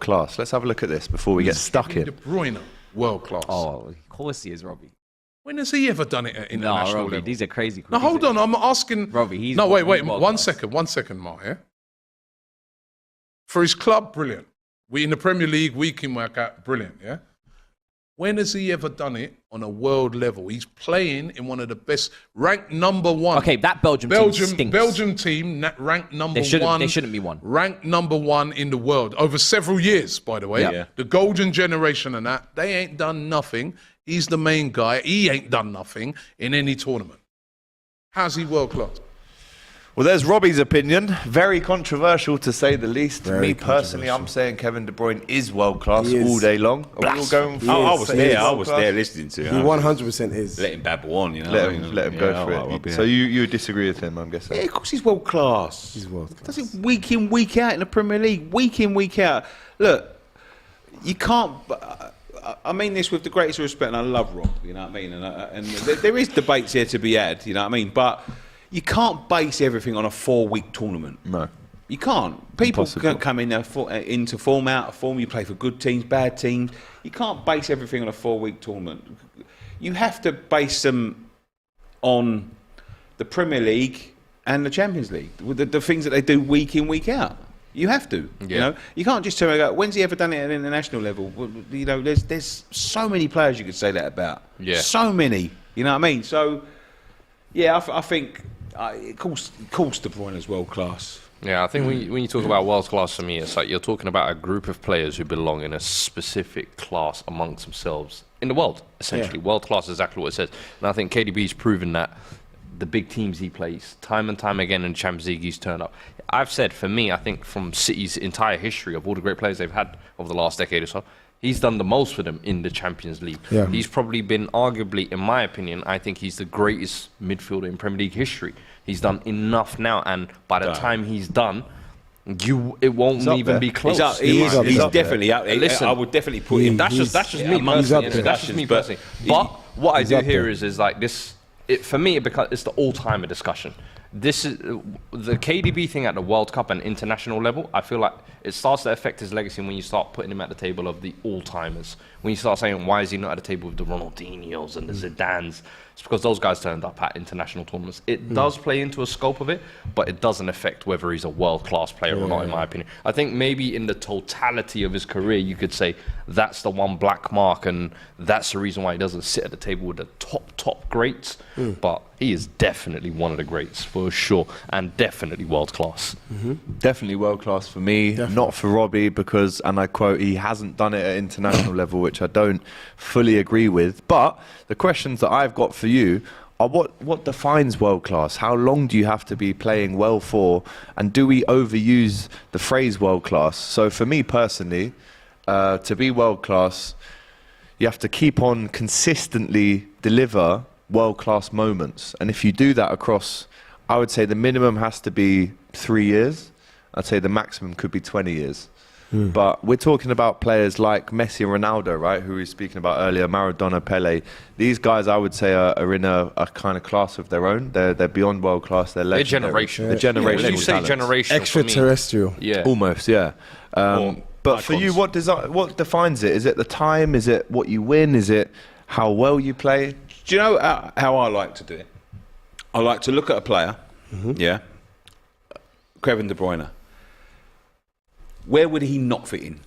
class. Let's have a look at this before we get stuck in. De Bruyne, world class. Oh, of course he is, Robbie. When has he ever done it at international Robbie, level? these are crazy. Now hold on, I'm asking. Robbie, he's no, wait, world one class. second, Mark. Yeah? For his club, brilliant. We in the Premier League, week in, week out, brilliant. Yeah. When has he ever done it on a world level? He's playing in one of the best, ranked number one. Okay, that Belgium team stinks. Belgium team ranked number one. They shouldn't be one. Ranked number one in the world over several years, by the way. Yeah. The golden generation and that, they ain't done nothing. He's the main guy. He ain't done nothing in any tournament. How's he world class? Well, there's Robbie's opinion. Very controversial, to say the least. Very Me personally, I'm saying Kevin De Bruyne is world class all day long. Are we all going for I was there. I world was class? there listening to He it. 100% is. Let him babble on, you know. Let him go for it. So you disagree with him, I'm guessing? Yeah, of course he's world class. He's world class. Does it week in, week out in the Premier League. Week in, week out. Look, you can't. I mean this with the greatest respect, and I love Rob. You know what I mean? And there is debates here to be had. You know what I mean? But you can't base everything on a 4-week tournament. No. You can't. People Impossible. can come in into form, out of form. You play for good teams, bad teams. You can't base everything on a 4-week tournament. You have to base them on the Premier League and the Champions League, with the things that they do week in, week out. You have to. Yeah. You know, you can't just tell me, when's he ever done it at an international level? Well, you know, there's so many players you could say that about. Yeah. So many. You know what I mean? So, yeah, I think, of course, De Bruyne is world class. Yeah, I think when you talk about world class, for me, it's like you're talking about a group of players who belong in a specific class amongst themselves in the world, essentially. Yeah. World class is exactly what it says. And I think KDB's proven that the big teams he plays, time and time again in Champions League, he's turned up. I've said, for me, I think from City's entire history of all the great players they've had over the last decade or so, he's done the most for them in the Champions League. Yeah. He's probably been, arguably, in my opinion, I think he's the greatest midfielder in Premier League history. He's done enough now, and by the time he's done, it won't even be close. He's up definitely out there. Listen, I would definitely put him. That's just me he's up personally. there. That's just me personally. But what I do up here there. is like this. For me, it's the all-timer discussion. This is the KDB thing at the World Cup and international level. I feel like it starts to affect his legacy when you start putting him at the table of the all-timers. When you start saying, why is he not at the table with the Ronaldinhos and the Zidanes? It's because those guys turned up at international tournaments. It does play into a scope of it, but it doesn't affect whether he's a world-class player or not, in my opinion. I think maybe in the totality of his career, you could say that's the one black mark, and that's the reason why he doesn't sit at the table with the top greats. But he is definitely one of the greats, for sure, and definitely world-class. Definitely world class for me, not for Robbie, because, and I quote, he hasn't done it at international level, which I don't fully agree with. But the questions that I've got for you are what defines world class? How long do you have to be playing well for? And do we overuse the phrase world class? So for me personally, to be world class, you have to keep on consistently deliver world class moments. And if you do that across, I would say the minimum has to be 3 years. I'd say the maximum could be 20 years. But we're talking about players like Messi and Ronaldo, right, who we were speaking about earlier, Maradona, Pele. These guys, I would say, are in a kind of class of their own. They're beyond world class. They're legendary. generational. They're generational. When you say talents. generational, for me, Extraterrestrial. yeah. Almost, yeah. But for you, what defines it? Is it the time? Is it what you win? Is it how well you play? Do you know how I like to do it? I like to look at a player, Kevin De Bruyne. Where would he not fit in?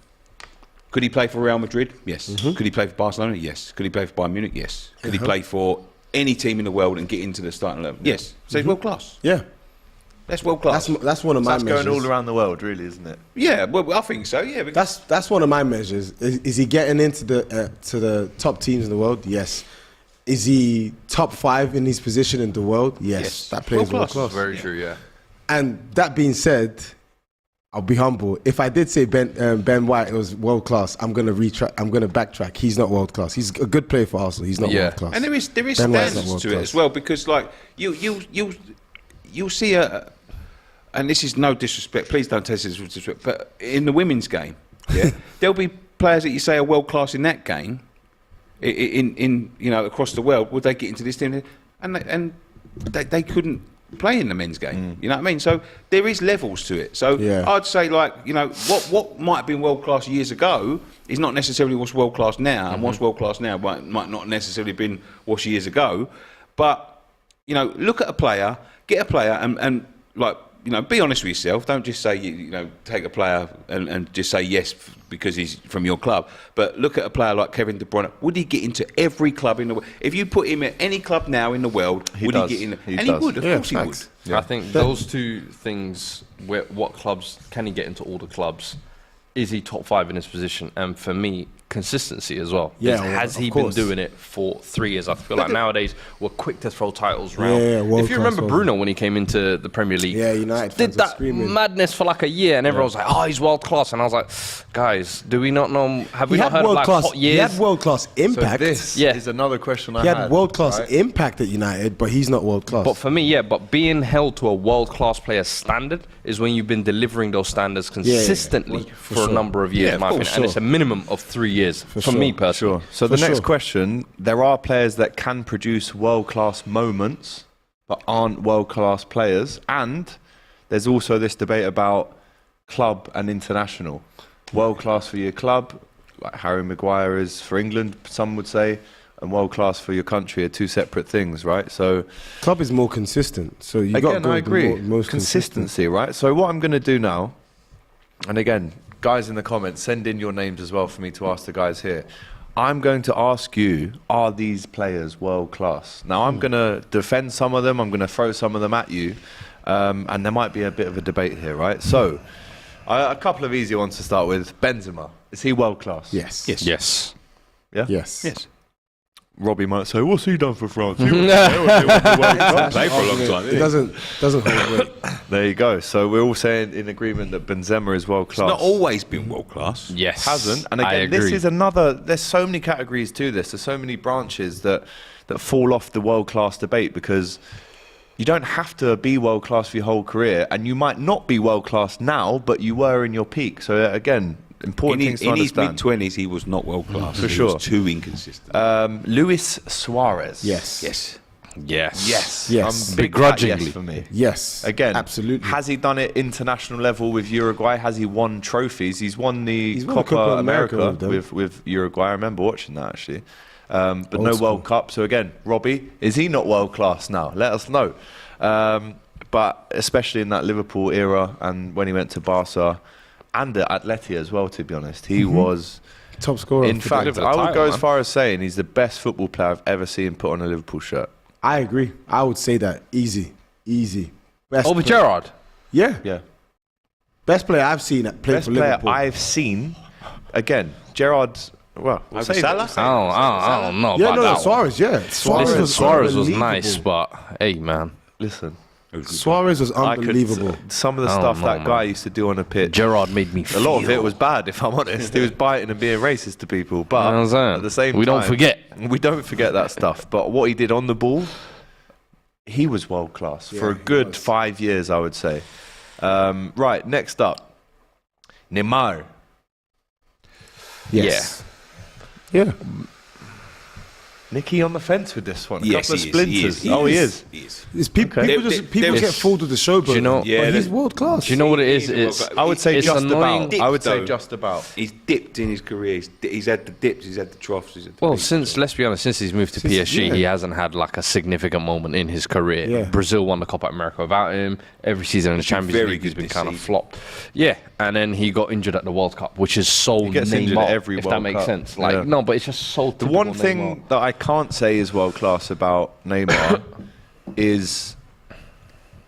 Could he play for Real Madrid? Yes. Could he play for Barcelona? Yes. Could he play for Bayern Munich? Yes. Could he play for any team in the world and get into the starting 11? Yes. So he's world class. Yeah. That's world class. That's one of my That's measures. going all around the world, really, isn't it? Yeah, well, I think so. Yeah, That's one of my measures. Is he getting into the to the top teams in the world? Yes. Is he top 5 in his position in the world? Yes. That plays world class. Very true, yeah. And that being said, I'll be humble. If I did say Ben White was world class, I'm gonna backtrack. He's not world class. He's a good player for Arsenal. He's not world class. And there is Ben White's standards not world to it class. as well, because like you'll see and this is no disrespect. Please don't take this as disrespect. But in the women's game, there'll be players that you say are world class in that game. In across the world, would they get into this team? And they couldn't play in the men's game. You know what I mean? So there is levels to it. So Yeah. I'd say, like, you know, what might have been world class years ago is not necessarily what's world class now, and what's world class now might not necessarily have been what's years ago. But, you know, look at a player, get a player, and like, you know, be honest with yourself. Don't just say, you know, take a player and just say yes because he's from your club. But look at a player like Kevin De Bruyne. Would he get into every club in the world? If you put him at any club now in the world, He would does. he get in? He And does. he would, of Yeah, course he would. facts. I think those two things, what clubs can he get into all the clubs? Is he top 5 in his position? And for me, consistency as well. Yeah, Has of he been course. doing it for 3 years? I feel like nowadays we're quick to throw titles around. Yeah, if you remember world-class Bruno when he came into the Premier League, Yeah, United did fans were that screaming. madness for like a year, and everyone was like, "Oh, he's world class," and I was like, "Guys, do we not know? Have we He not had heard of like world-class. hot He years?" had world-class impact. So this Yeah. is another question I He had. had world-class right? impact at United, but he's not world-class. But for me, yeah, but being held to a world-class player's standard is when you've been delivering those standards consistently for a number of years, Yeah, in my for opinion. And it's a minimum of 3 years for sure. me personally. Sure. So the For next sure. question, there are players that can produce world-class moments but aren't world-class players, and there's also this debate about club and international. World-class for your club, like Harry Maguire is for England, some would say, and world-class for your country are two separate things, right? So Club is more consistent, so you got to again, go I with the agree. most consistent. Consistency, right? So what I'm going to do now, and again, guys in the comments, send in your names as well for me to ask the guys here. I'm going to ask you, are these players world class? Now, I'm going to defend some of them. I'm going to throw some of them at you. And there might be a bit of a debate here, right? So, a couple of easy ones to start with. Benzema, is he world class? Yes. Yes. Yeah? Yes. Yes. Robbie might say, what's he done for France? He wasn't there when they won the World Cup. Played for a long time. It doesn't hold weight. There you go. So we're all saying in agreement that Benzema is world It's class. not always been world class. Yes. Hasn't. And I again, this agree. is another, there's so many categories to this. There's so many branches that fall off the world-class debate because you don't have to be world-class for your whole career, and you might not be world-class now, but you were in your peak. So again, important things to In his understand. mid-20s, he was not world class. For He sure. was too inconsistent. Luis Suarez. Yes. Yes. Yes. Yes. Yes. Big Begrudgingly. yes for me. Yes. Again, absolutely. Has he done it international level with Uruguay? Has he won trophies? He's won the He's won the Copa Copa America America with them. with Uruguay. I remember watching that actually. But Old no school. World Cup. So again, Robbie, is he not world class now? Let us know. But especially in that Liverpool era and when he went to Barca and at Atleti as well, to be honest, he was. Top scorer. In for fact, Delivered I the would title, go as man. far as saying he's the best football player I've ever seen put on a Liverpool shirt. I agree. I would say that easy. Best Over player- Gerrard. Yeah. Yeah. Best player I've seen at play Best for player Liverpool. I've seen. Again, Gerrard. Well, we'll Over save it. Salah? We'll save it. I don't know Yeah, about no, that one. Suarez. Yeah, Listen, Suarez was unbelievable. nice, but hey, man. Listen, Suarez was I could. unbelievable. Some of the I stuff don't know, that man. guy used to do on a pitch. Gerrard made me A feel. lot of it was bad, if I'm honest. He was biting and being racist to people. But You know what I'm saying? at the same time, We don't forget. We don't forget that stuff. But what he did on the ball, he was world class for a he good was. 5 years, I would say. Right, next up, Neymar. Yes. Yeah. Nicky on the fence with this one. A Yes, couple of he is, splinters. he is, Oh, he is. He is. It's people, Okay. people, There- people there- get fooled with the showboat. Do you know- Yeah, but he's there- world class. Do you know what it is? He's a It's, world- I would say It's just annoying. about. I would say Though. just about. He's dipped in his career. He's had the dips. He's had the troughs. He's had the Well, peaks. since let's be honest, since he's moved to Since- PSG, yeah. he hasn't had like a significant moment in his career. Yeah. Brazil won the Copa America without him. Every season in the Champions very League, he's good been this kind of season. flopped. Yeah, and then he got injured at the World Cup, which is so He gets injured Neymar, at every if World that makes Cup. sense. Like Yeah. no, but it's just so. The one thing that I can't say is world class about Neymar is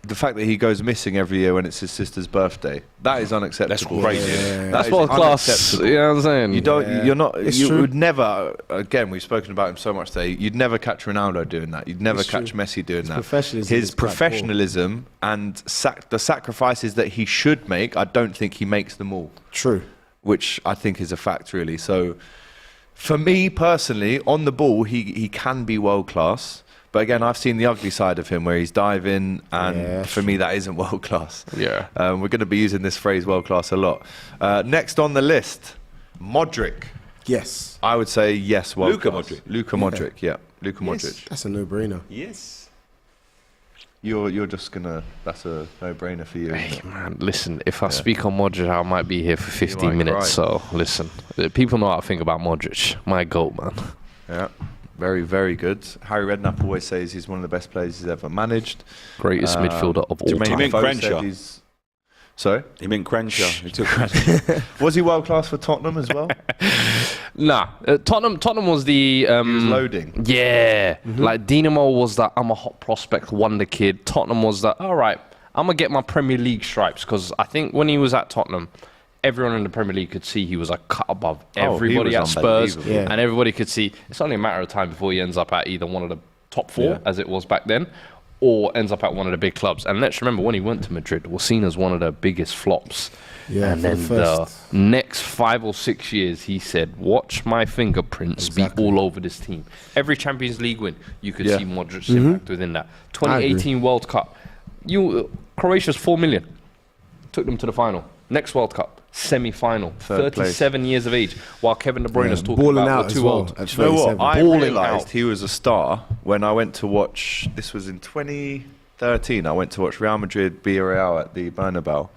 the fact that he goes missing every year when it's his sister's birthday. That is unacceptable. That's crazy. isn't it? that's That is world class. unacceptable. You know what I'm saying? You don't. You're not. It's You true. would never. Again, we've spoken about him so much today. You'd never catch Ronaldo doing that. You'd never It's catch true. Messi doing that. professionalism His is quite poor. professionalism and the sacrifices that he should make, I don't think he makes them all. True. Which I think is a fact, really. So, for me personally, on the ball, he can be world class. But again, I've seen the ugly side of him where he's diving, and Yeah, for me, that isn't world class. Yeah. We're going to be using this phrase world class a lot. Next on the list, Modric. Yes. I would say yes, world Luka class. Modric. Luka Modric, yeah. Luka Yes. Modric. That's a no-brainer. Yes. You're just gonna. That's a no-brainer for you. Hey, man, listen, if I speak on Modric, I might be here for 15 might minutes. cry. So, listen, people know how to think about Modric. My GOAT, man. Yeah, very, very good. Harry Redknapp always says he's one of the best players he's ever managed. Greatest midfielder of all Jermaine time. meant Defoe Crenshaw. said he's. Sorry, He meant Crenshaw. He took was he world class for Tottenham as well? Nah, Tottenham was the... He was loading. Yeah, like Dinamo was that I'm a hot prospect wonder kid. Tottenham was that, all right, I'm going to get my Premier League stripes, because I think when he was at Tottenham, everyone in the Premier League could see he was a cut above everybody was at Spurs, unbelievable. and everybody could see it's only a matter of time before he ends up at either one of the top four, as it was back then, or ends up at one of the big clubs. And let's remember, when he went to Madrid, was seen as one of the biggest flops. Yeah, And for the then the first. next 5 or 6 years, he said, watch my fingerprints be all over this team. Every Champions League win, you could see Modric's impact within that. 2018 World Cup, Croatia's 4 million. Took them to the final. Next World Cup, semi-final. Third place. 37 years of age, while Kevin De Bruyne is talking balling about out we're as too well. old. At Do you know what? 37. I Balling realised out. he was a star when I went to watch. This was in 2013. I went to watch Real Madrid Villarreal at the Bernabeu,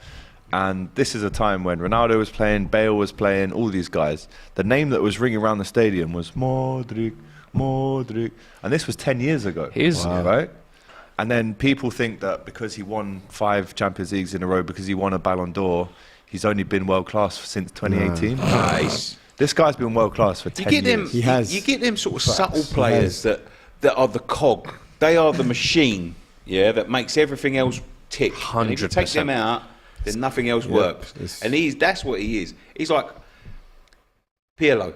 and this is a time when Ronaldo was playing, Bale was playing, all these guys. The name that was ringing around the stadium was Modric, and this was 10 years ago. Right? And then people think that because he won 5 Champions Leagues in a row, because he won a Ballon d'Or, he's only been world class since 2018. Nice. This guy's been world class for 10 You get them. years. He has. You get them sort of Facts. subtle He players that are the cog. They are the machine. Yeah, that makes everything else tick. And if you take 100%. them out, then nothing else works. it's- And that's what he is. He's like Pirlo.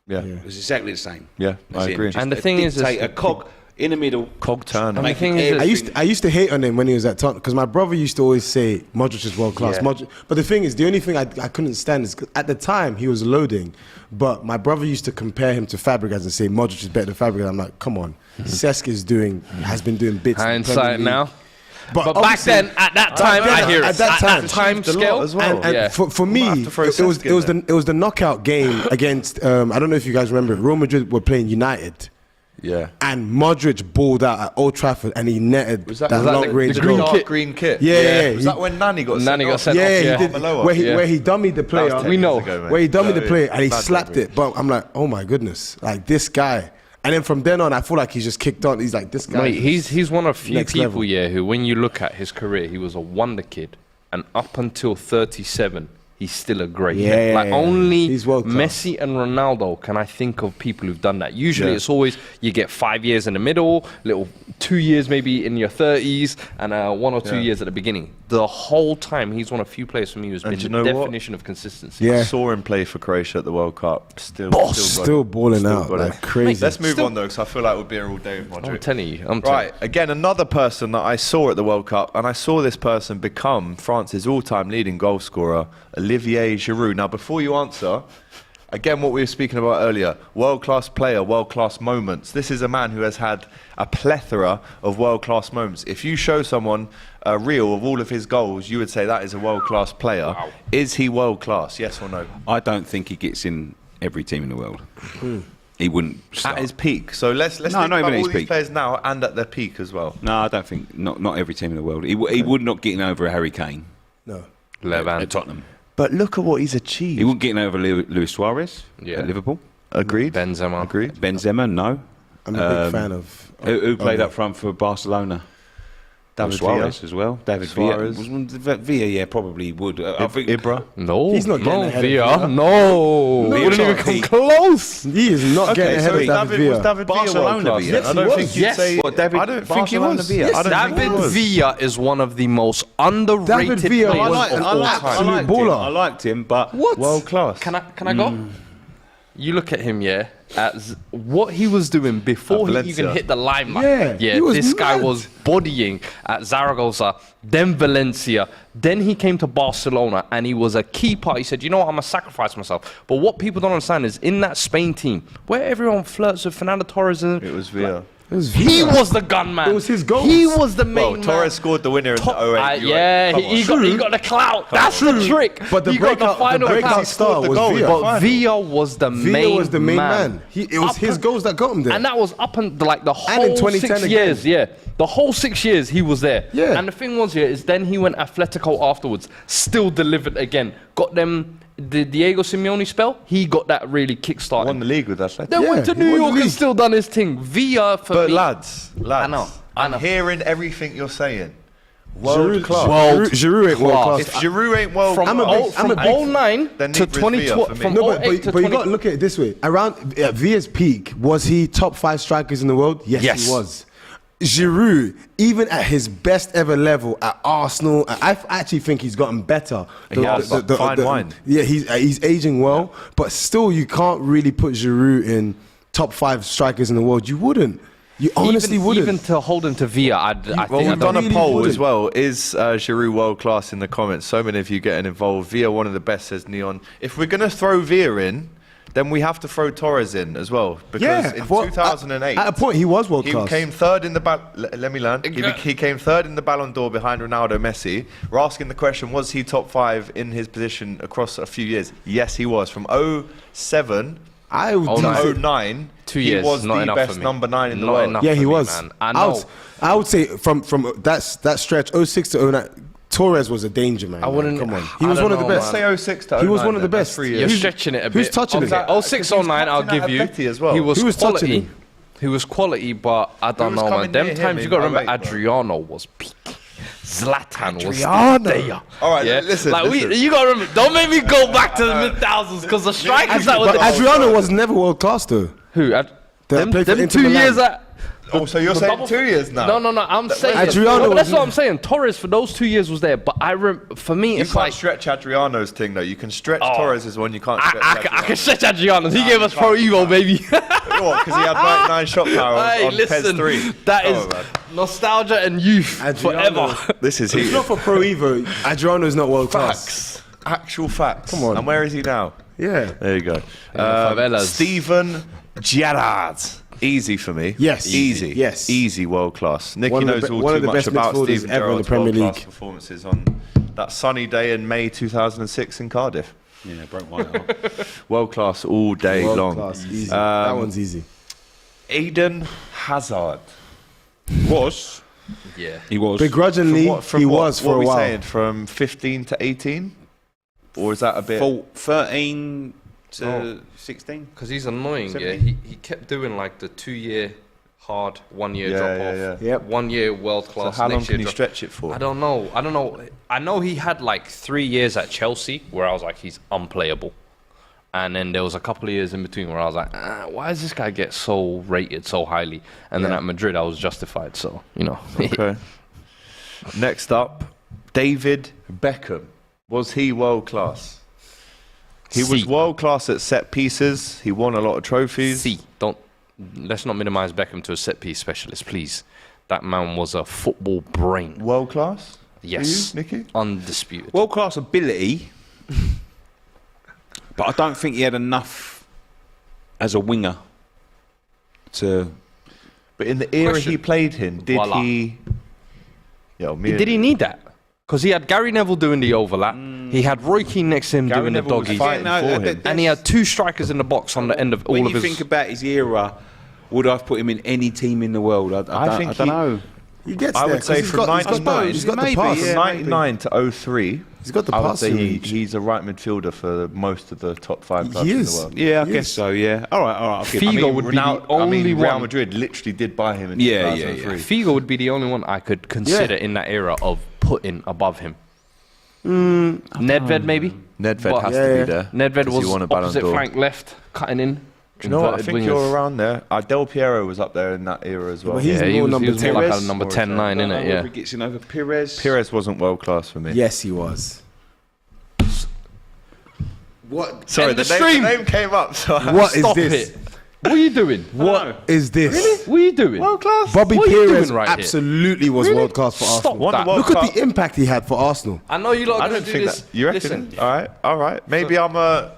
Yeah, It's exactly the same. yeah, That's I him. agree. Just And the a thing is dictator, a cog in the middle. Cog turner. the making thing is, everything- I used to hate on him when he was at Tottenham, because my brother used to always say Modric is world class. Yeah. But the thing is, the only thing I couldn't stand is 'cause at the time he was loading, but my brother used to compare him to Fabregas and say Modric is better than Fabregas. I'm like, come on, Cesc has been doing bits. in the Premier hindsight League. now. But back obviously- then, at that time, then, I hear at it. that time. At time Achieved a lot scale as well. And Yeah. for me, might have to throw it was Cesc in the knockout game against I don't know if you guys remember. Real Madrid were playing United, Yeah. and Modric balled out at Old Trafford, and he netted Was that long range the goal. green kit? Green kit. Yeah. Was He- that when Nani got Nani got sent Yeah, off, he yeah. did. Maloa. Where he Yeah. where he dummied the player. That was 10 We years know. ago, mate. Where he dummied the Yeah, player and he bad slapped memory. it. But I'm like, oh my goodness, like this guy. And then from then on, I feel like he's just kicked on. He's like, this guy. Mate, he's one of few Next people, level. yeah, who when you look at his career, he was a wonder kid, and up until 37, he's still a great Yeah, kid. Like yeah. only He's world class. Messi and Ronaldo can I think of people who've done that. Usually, Yeah. it's always you get 5 years in the middle, little 2 years maybe in your 30s, and 1 or 2 Yeah. years at the beginning. The whole time, he's one of few players for me who's And been do you the know what? definition of consistency. Yeah. I saw him play for Croatia at the World Cup. Still balling Still out got it. like crazy. Let's move on though, because I feel like we'll be here all day with I'm Modric. telling you, Right, again, another person that I saw at the World Cup, and I saw this person become France's all-time leading goal scorer, Olivier Giroud. Now, before you answer, again, what we were speaking about earlier, world-class player, world-class moments. This is a man who has had a plethora of world-class moments. If you show someone a reel of all of his goals, you would say that is a world-class player. Wow. Is he world-class, yes or no? I don't think he gets in every team in the world. He wouldn't start. At his peak. So let's No, think not about even at all his these peak. players now and at their peak as well. No, I don't think. Not every team in the world. He would not get in over a Harry Kane no. at Tottenham. But look at what he's achieved. He wouldn't get in over Luis Suarez Yeah. at Liverpool. Agreed. Benzema. Agreed. Benzema, no. I'm a big fan of. Who played of- up front for Barcelona? David Suarez Villa. as well. David Suarez. Villa. Villa, yeah, probably would. I think Ibra. No, He's not getting no, ahead of Villa. Villa. No, Villa wouldn't even can't come beat- close. He is not getting ahead of David Villa. Was David Villa Barcelona world class? Villa. Yes, I don't he think was. you'd Yes. say. What, David- I don't think he Barcelona was. Villa? I don't think David he was. Villa is one of the most underrated David Villa players was of all time. absolute baller. I liked him, but World class. Can I go? You look at him, yeah, what he was doing before At he even Valencia. hit the limelight. Yeah, he was this guy mad. was bodying at Zaragoza, then Valencia, then he came to Barcelona, and he was a key part. He said, you know what, I'm going to sacrifice myself. But what people don't understand is in that Spain team, where everyone flirts with Fernando Torres, and It was Villa. He was the gunman. It was his goals. He was the main Well, man. Torres scored the winner in the 08. Yeah, Come on. he got the clout. That's the trick. But the he got breakout, the final breakout clout. star the was goal, Villa. but But Villa was the Villa was the main man. man. It was Up his and- goals that got him there. And that was up and like the And in whole 2010 6 again. years, yeah. The whole 6 years he was there. Yeah. And the thing was, is then he went Atletico afterwards, still delivered again. Got them the Diego Simeone spell, he got that really kick-started. Won the league with Atletico. Then Yeah, went to he New won the York and league. still done his thing. Villa for But me. lads, I know. I'm hearing everything you're saying. World class. Giroud ain't world class. If Giroud ain't world From class, I'm a big- 09 then to neither is 2012, Villa for from me. No, 08 to but you 20. got to look at it this way. Around at Villa's peak, was he top 5 strikers in the world? Yes, he was. Giroud, even at his best ever level at Arsenal, I actually think he's gotten better. He has, fine wine. Yeah, he's aging well, but still, you can't really put Giroud in top 5 strikers in the world. You wouldn't. You honestly wouldn't. Even to hold him to Villa, I Well, think we've I done don't. a really poll wouldn't. as well. Is Giroud world class in the comments? So many of you getting involved. Villa, one of the best, says Neon. If we're going to throw Villa in, then we have to throw Torres in as well. Because in well, 2008, at a point, he was world he class. came third in the let me learn. He came third in the Ballon d'Or behind Ronaldo, Messi. We're asking the question: was he top 5 in his position across a few years? Yes, he was. From 07 I would Oh, do- no. 09, 2 he years, was not the enough for best me. number 9 in the Not world. enough. Yeah, for he me, was. man. I know. I would say from that stretch 06 to 09, Torres was a danger, man. I wouldn't- Come on, I he was don't one of the know, best. Let's say 06 to 09. He was one of the then. That's best. 3 You're years. stretching it a bit. Who's touching him? Oh, 06, 09, I'll captain give at you. Atleti as well. He was Who was touching quality. him? He was quality, but I don't was know, man. coming Them near him times, you in got to remember 08, bro? Adriano was peak. Zlatan was Adriano. there. All right, listen, Like listen. you got to remember, don't make me go back to the mid-thousands because the strikers that were But Adriano was never world class though. Who? That played for Them Inter 2 Milan. years at... Oh, so you're saying 2 years now? No. I'm saying Adriano Well, that's was- what I'm saying. Torres for those 2 years was there, but for me, You it's can't like stretch Adriano's thing though. You can stretch Oh. Torres' one. You can't I stretch can stretch Adriano's. He gave us Pro Evo, baby. What? Because he had 99 shot power Hey, on listen, PES 3. that Come is on, man. nostalgia and youth Adriano. forever. This is If heated. not for Pro Evo, Adriano is not world class. Facts. Actual facts. Come on. And where is he now? Yeah. There you go. the favelas. Stephen Gerrard. Easy for me. Yes. Easy. Yes. Easy world class. Nicky One of the knows be- all one too of the much best about midfielders Stephen ever in the Gerrard's Premier world-class League. performances on that sunny day in May 2006 in Cardiff. Yeah, broke my heart. World class all day World long. class. Easy. That one's easy. Eden Hazard. Was. Yeah. He was. Begrudgingly, he was what for are a we while. saying? From 15 to 18? Or is that a bit... 13 to 16. Because he's annoying, yeah. 17. He kept doing like the 2 year hard, 1 year Yeah, drop yeah, off. yeah. Yep. 1 year world So class. how long next can year you drop- stretch it for? I don't know. I know he had like 3 years at Chelsea where I was like, he's unplayable. And then there was a couple of years in between where I was like, why does this guy get so rated so highly? And then at Madrid, I was justified. So, you know. Okay. Next up, David Beckham. Was he world class? He was Si. world class at set pieces. He won a lot of trophies. Let's not minimize Beckham to a set piece specialist, please. That man was a football brain. World class? Yes. For you, Nicky? Undisputed. World class ability, but I don't think he had enough as a winger to. But in the era Question. he played in, did Voila. he... Yo, me Did he need that? Because he had Gary Neville doing the overlap. He had Roy Keane next to him Gary doing Neville was the doggies. fighting for him. And he had 2 strikers in the box on the end of all When of you his... think about his era, would I have put him in any team in the world? I think don't he- know. He gets I there. would say 'cause he's from got- he's got 99 He's got the maybe, pass. yeah. 99 to 03, He's got the I would passing say range. he's a right midfielder for most of the top 5 clubs He in is. the world. Yeah, I He guess is. so. Yeah. All right. I'll give Figo him. would be the only Real one. Madrid literally did buy him in Yeah, yeah, 2003. Figo would be the only one I could consider in that era of putting above him. Nedved, maybe? Nedved But- has Yeah, to yeah. be there. Nedved 'cause he was won a Ballon opposite d'Or. flank left, cutting in. Do you know what? I Inverted think wingers. you're around there. Del Piero was up there in that era as well. But he's Yeah, he more was, number he was more 10. like a number Or is 10, that- 9, innit? Yeah. He gets in over Pires. Pires wasn't world class for me. Yes, he was. What? Sorry, End the of name, stream. the name came up. So What is Stop this? it. What are you doing? What is this? What are you doing? world class. Bobby What are you Pires doing right here? absolutely was world class for Stop Arsenal. that. World Look at class. the impact he had for Arsenal. I know you lot I are going don't to do think this. that. You reckon? Listen, All right. Maybe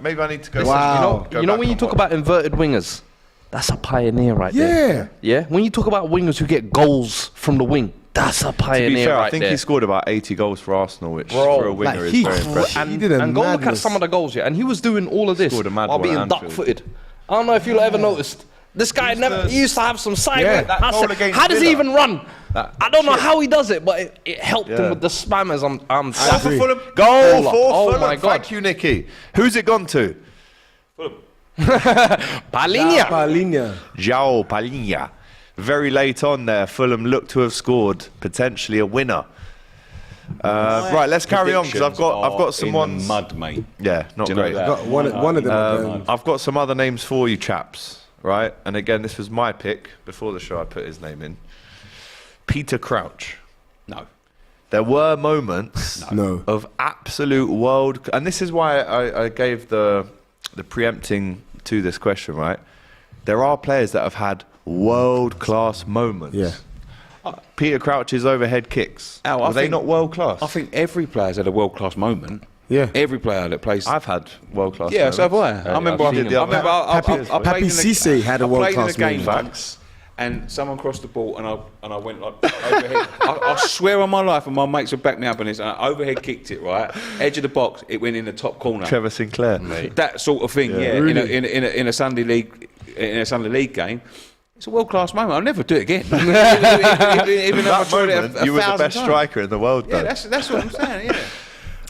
maybe I need to go. Wow. Go you know back when you and talk watch. about inverted wingers, That's a pioneer right Yeah. there. Yeah. When you talk about wingers who get goals from the wing, that's a To pioneer be fair, right I think there. he scored about 80 goals for Arsenal, which for a winger is very impressive. he did a And go look at madness. some of the goals, yeah. And he was doing all of this Scored a mad while one at being Anfield. duck-footed. I don't know if you'll ever noticed. This guy he used to have some side. Yeah, work. that I goal said, against how does he Villa. even run? That I don't know how he does it, but it helped him Yeah. with the spammers. I'm For agree. Fulham. Goal for Oh Fulham. my God. Thank you, Nicky. Who's it gone to? Palinha. Palinha. João Palinha. Very late on there, Fulham looked to have scored potentially a winner. Right, let's carry on because I've got in someone. the mud, mate. Yeah, not Do you know great. that? Got one of them. I've got some other names for you, chaps. Right, and again, this was my pick before the show. I put his name in. Peter Crouch. No. There were moments No. of absolute world, and this is why I gave the preempting to this question. Right, there are players that have had world class moments. Yeah. Peter Crouch's overhead kicks. Al, I Are they think- not world class? I think every player's had a world class moment. Yeah. Every player that plays. I've had world class. Yeah, so have I. I remember. I seen it the other remember. I Happy- played Happy in a- Cisse had a I played world-class in a game moment. once, and someone crossed the ball, and I went like overhead. I swear on my life, and my mates would back me up on this. And I overhead kicked it right, edge of the box. It went in the top corner. Trevor Sinclair. That sort of thing. Yeah. Really? In a Sunday league game. It's a world class moment. I'll never do it again. even if I That tried it moment, you were the 1,000 best times. striker in the world. Yeah, though. that's what I'm saying. Yeah.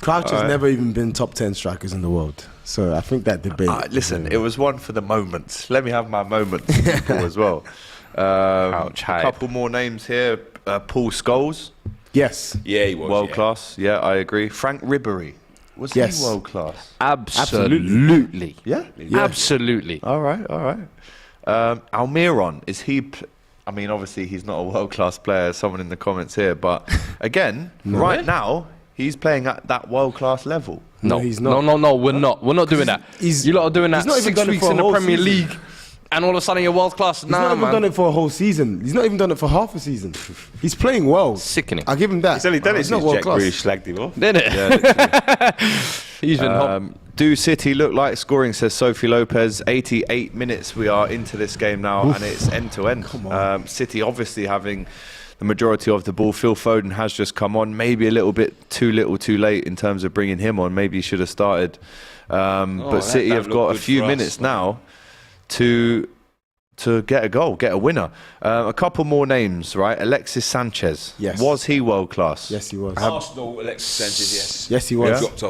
Crouch has never even been top 10 strikers in the world. So I think that debate. Listen, it was one for the moments. Let me have my moments people as well. A hype. couple more names here. Paul Scholes, Yes. Yeah, he was. world yeah. class. Yeah, I agree. Frank Ribery, was Yes. he world class? Absolutely. Yeah. Absolutely. All right. Almiron, is he? I mean, obviously he's not a world class player. Someone in the comments here, but again, right now he's playing at that world class level. No, he's not. No, we're not. We're not doing that. You lot are doing that he's not even 6 done it weeks for a in the whole Premier season. League, and all of a sudden you're world class. He's not even done it for a whole season. He's not even done it for half a season. He's playing well. Sickening. I'll give him that. He's only done it He's not since world Jack class. Grealish slagged him off. Didn't it? Yeah, He's been hot. Do City look like scoring, says Sophie Lopez. 88 minutes we are into this game now, and it's end to end. City obviously having the majority of the ball. Phil Foden has just come on, maybe a little bit too little too late in terms of bringing him on. Maybe he should have started. But that City don't have look got a good few for us, minutes man. now to get a goal, get a winner. A couple more names, right? Alexis Sanchez. Yes. Was he world class? Yes, he was. Arsenal, Alexis Sanchez, yes. Yes, he was. Dropped off.